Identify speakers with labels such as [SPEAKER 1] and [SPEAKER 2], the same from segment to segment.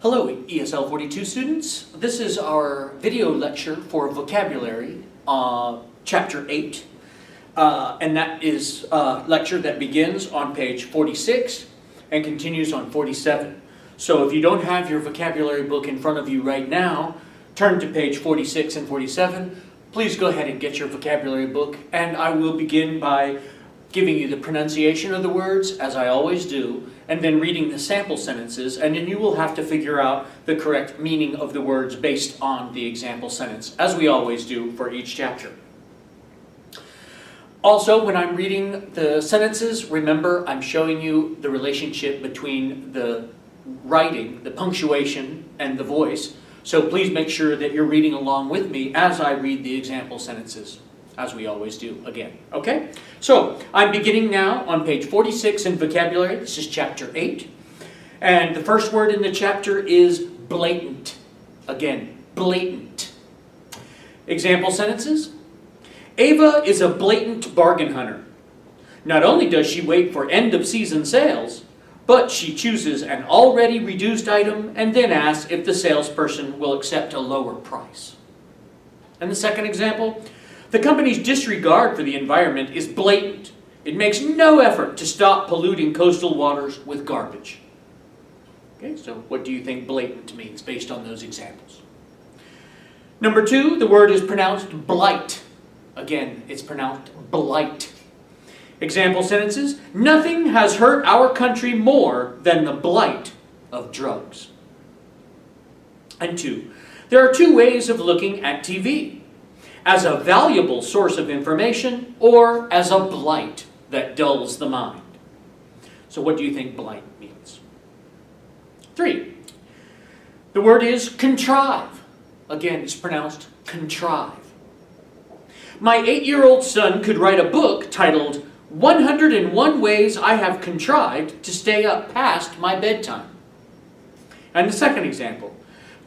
[SPEAKER 1] Hello, ESL 42 students. This is our video lecture for vocabulary, chapter 8. And that is a lecture that begins on page 46 and continues on 47. So if you don't have your vocabulary book in front of you right now, turn to page 46 and 47. Please go ahead and get your vocabulary book, and I will begin by giving you the pronunciation of the words, as I always do, and then reading the sample sentences, and then you will have to figure out the correct meaning of the words based on the example sentence, as we always do for each chapter. Also, when I'm reading the sentences, remember I'm showing you the relationship between the writing, the punctuation, and the voice, so please make sure that you're reading along with me as I read the example sentences, as we always do again, okay? So, I'm beginning now on page 46 in vocabulary. This is chapter 8. And the first word in the chapter is blatant. Again, blatant. Example sentences. Ava is a blatant bargain hunter. Not only does she wait for end-of-season sales, but she chooses an already reduced item and then asks if the salesperson will accept a lower price. And the second example, the company's disregard for the environment is blatant. It makes no effort to stop polluting coastal waters with garbage. Okay, so what do you think blatant means based on those examples? Number 2, the word is pronounced blight. Again, it's pronounced blight. Example sentences, nothing has hurt our country more than the blight of drugs. And 2, there are 2 ways of looking at TV. As a valuable source of information, or as a blight that dulls the mind. So what do you think blight means? 3, the word is contrive. Again, it's pronounced contrive. My 8-year-old son could write a book titled 101 Ways I Have Contrived to Stay Up Past My Bedtime. And the second example,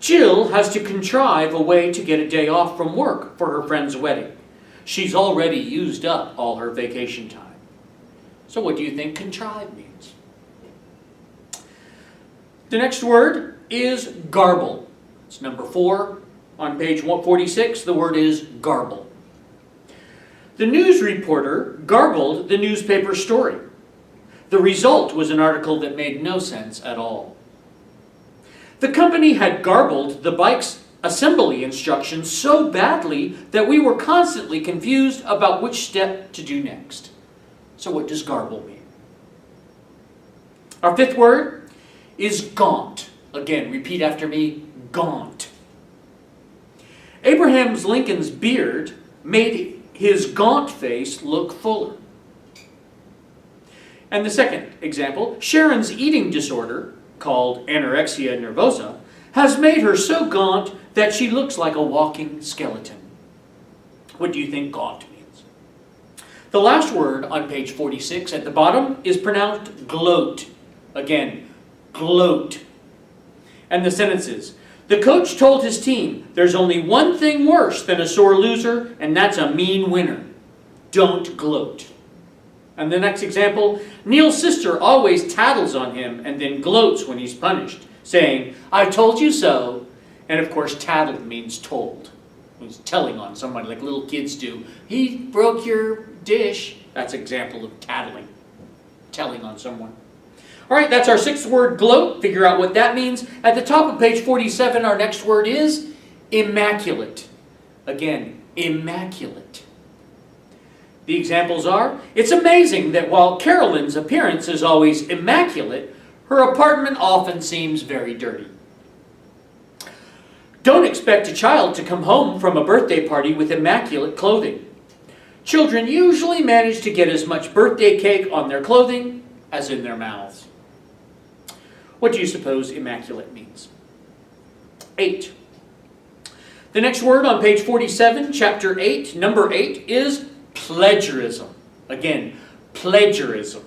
[SPEAKER 1] Jill has to contrive a way to get a day off from work for her friend's wedding. She's already used up all her vacation time. So what do you think contrive means? The next word is garble. It's number 4 on page 146. The word is garble. The news reporter garbled the newspaper story. The result was an article that made no sense at all. The company had garbled the bike's assembly instructions so badly that we were constantly confused about which step to do next. So what does garble mean? Our 5th word is gaunt. Again, repeat after me, gaunt. Abraham Lincoln's beard made his gaunt face look fuller. And the second example, Sharon's eating disorder, called anorexia nervosa, has made her so gaunt that she looks like a walking skeleton. What do you think gaunt means? The last word on page 46 at the bottom is pronounced gloat. Again, gloat. And the sentences, the coach told his team, there's only one thing worse than a sore loser, and that's a mean winner. Don't gloat. And the next example, Neil's sister always tattles on him and then gloats when he's punished, saying, I told you so. And of course, tattled means told. He's telling on somebody like little kids do. He broke your dish. That's an example of tattling, telling on someone. All right, that's our 6th word, gloat. Figure out what that means. At the top of page 47, our next word is immaculate. Again, immaculate. The examples are, it's amazing that while Carolyn's appearance is always immaculate, her apartment often seems very dirty. Don't expect a child to come home from a birthday party with immaculate clothing. Children usually manage to get as much birthday cake on their clothing as in their mouths. What do you suppose immaculate means? 8. The next word on page 47, chapter 8, number 8, is plagiarism. Again, plagiarism.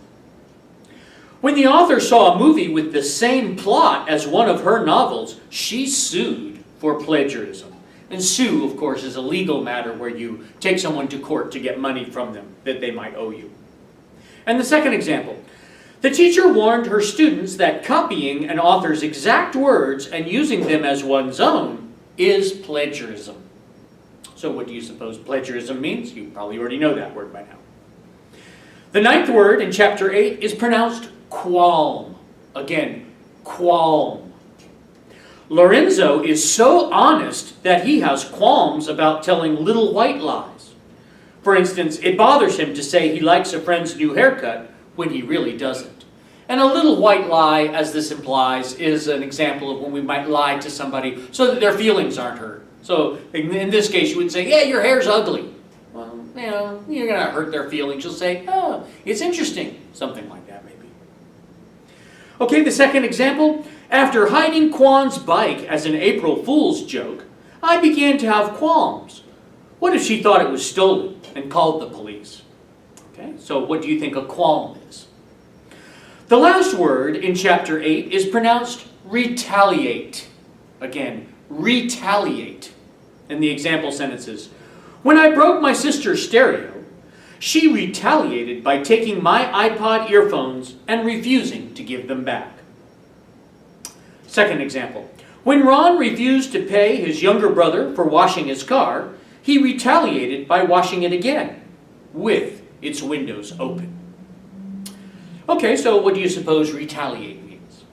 [SPEAKER 1] When the author saw a movie with the same plot as one of her novels, she sued for plagiarism. And sue, of course, is a legal matter where you take someone to court to get money from them that they might owe you. And the second example, The teacher warned her students that copying an author's exact words and using them as one's own is plagiarism. So what do you suppose plagiarism means? You probably already know that word by now. The ninth word in chapter 8 is pronounced qualm. Again, qualm. Lorenzo is so honest that he has qualms about telling little white lies. For instance, it bothers him to say he likes a friend's new haircut when he really doesn't. And a little white lie, as this implies, is an example of when we might lie to somebody so that their feelings aren't hurt. So in this case, you would say, yeah, your hair's ugly. Well, you know, you're going to hurt their feelings. You'll say, oh, it's interesting. Something like that, maybe. Okay, the second example. After hiding Kwan's bike as an April Fool's joke, I began to have qualms. What if she thought it was stolen and called the police? Okay, so what do you think a qualm is? The last word in chapter 8 is pronounced retaliate. Again, retaliate. In the example sentences, when I broke my sister's stereo, she retaliated by taking my iPod earphones and refusing to give them back. Second example, when Ron refused to pay his younger brother for washing his car, he retaliated by washing it again, with its windows open. Okay, so what do you suppose retaliate means?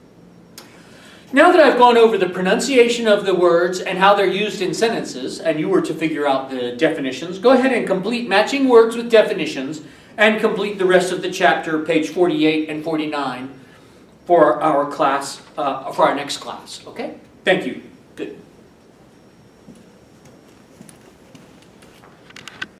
[SPEAKER 1] Now that I've gone over the pronunciation of the words and how they're used in sentences, and you were to figure out the definitions, go ahead and complete matching words with definitions and complete the rest of the chapter, page 48 and 49, for our class, for our next class. Okay? Thank you. Good.